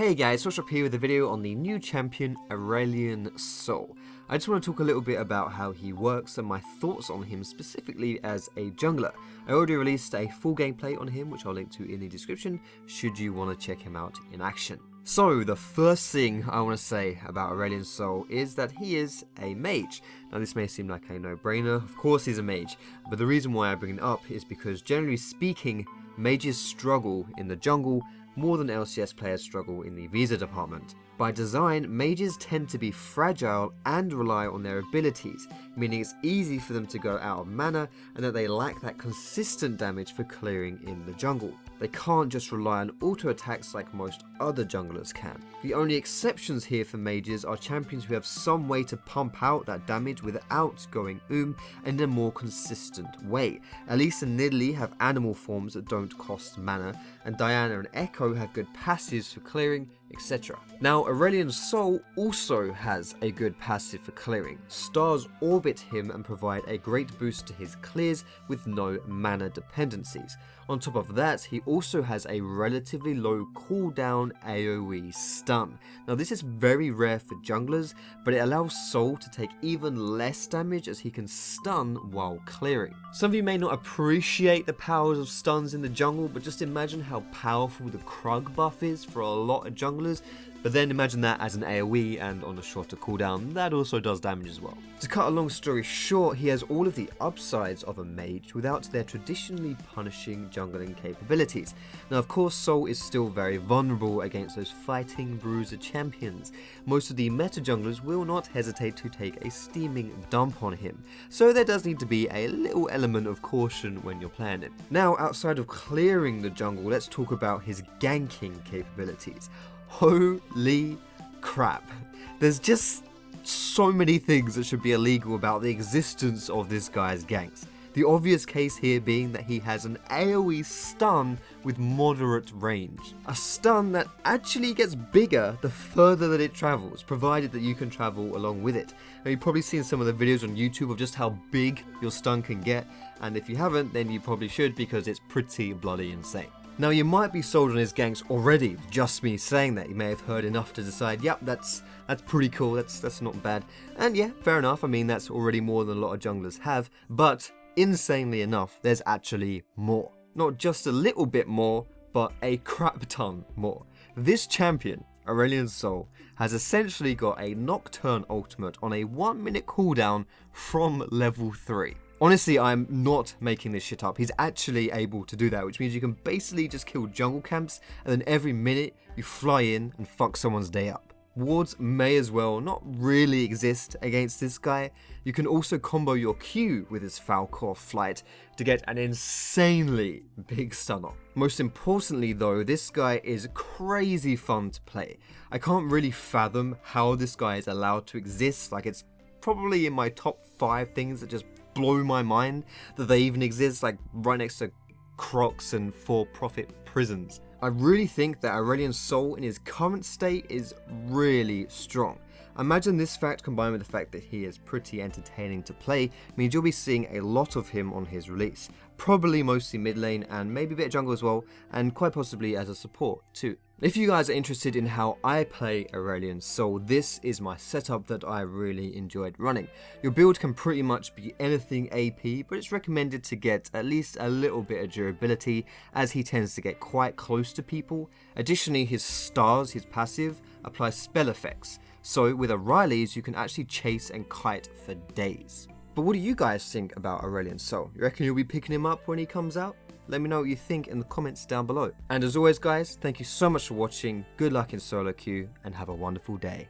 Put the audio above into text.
Hey guys, Foxdrop here with a video on the new champion Aurelion Sol. I just want to talk a little bit about how he works and my thoughts on him specifically as a jungler. I already released a full gameplay on him which I'll link to in the description should you want to check him out in action. So the first thing I want to say about Aurelion Sol is that he is a mage. Now this may seem like a no-brainer, of course he's a mage, but the reason why I bring it up is because generally speaking, mages struggle in the jungle more than LCS players struggle in the visa department. By design, mages tend to be fragile and rely on their abilities, meaning it's easy for them to go out of mana and that they lack that consistent damage for clearing in the jungle. They can't just rely on auto attacks like most other junglers can. The only exceptions here for mages are champions who have some way to pump out that damage without going in a more consistent way. Elise and Nidalee have animal forms that don't cost mana, and Diana and Echo have good passives for clearing, etc. Now Aurelion Sol also has a good passive for clearing. Stars orbit him and provide a great boost to his clears with no mana dependencies. On top of that, he also has a relatively low cooldown AoE stun. Now this is very rare for junglers, but it allows Sol to take even less damage as he can stun while clearing. Some of you may not appreciate the powers of stuns in the jungle, but just imagine how powerful the Krug buff is for a lot of junglers. But then imagine that as an AoE and on a shorter cooldown, that also does damage as well. To cut a long story short, he has all of the upsides of a mage without their traditionally punishing jungling capabilities. Now of course Sol is still very vulnerable against those fighting bruiser champions. Most of the meta junglers will not hesitate to take a steaming dump on him, so there does need to be a little element of caution when you're playing it. Now outside of clearing the jungle, let's talk about his ganking capabilities. Holy crap, there's just so many things that should be illegal about the existence of this guy's ganks. The obvious case here being that he has an AoE stun with moderate range. A stun that actually gets bigger the further that it travels, provided that you can travel along with it. Now you've probably seen some of the videos on YouTube of just how big your stun can get, and if you haven't then you probably should because it's pretty bloody insane. Now you might be sold on his ganks already, just me saying that. You may have heard enough to decide, yep, that's pretty cool, that's not bad. And yeah, fair enough, I mean that's already more than a lot of junglers have, but insanely enough, there's actually more. Not just a little bit more, but a crap ton more. This champion, Aurelion Sol, has essentially got a Nocturne ultimate on a 1 minute cooldown from level 3. Honestly, I'm not making this shit up. He's actually able to do that, which means you can basically just kill jungle camps and then every minute you fly in and fuck someone's day up. Wards may as well not really exist against this guy. You can also combo your Q with his Falcor flight to get an insanely big stun off. Most importantly though, this guy is crazy fun to play. I can't really fathom how this guy is allowed to exist. Like, it's probably in my top 5 things that just blow my mind that they even exist, like right next to Crocs and for-profit prisons. I really think that Aurelion Sol in his current state is really strong. Imagine this fact combined with the fact that he is pretty entertaining to play means you'll be seeing a lot of him on his release. Probably mostly mid lane and maybe a bit of jungle as well, and quite possibly as a support too. If you guys are interested in how I play Aurelion Sol, this is my setup that I really enjoyed running. Your build can pretty much be anything AP, but it's recommended to get at least a little bit of durability as he tends to get quite close to people. Additionally, his stars, his passive, applies spell effects. So with Aurelions, you can actually chase and kite for days. But what do you guys think about Aurelion Sol? You reckon you'll be picking him up when he comes out? Let me know what you think in the comments down below. And as always guys, thank you so much for watching, good luck in solo queue, and have a wonderful day.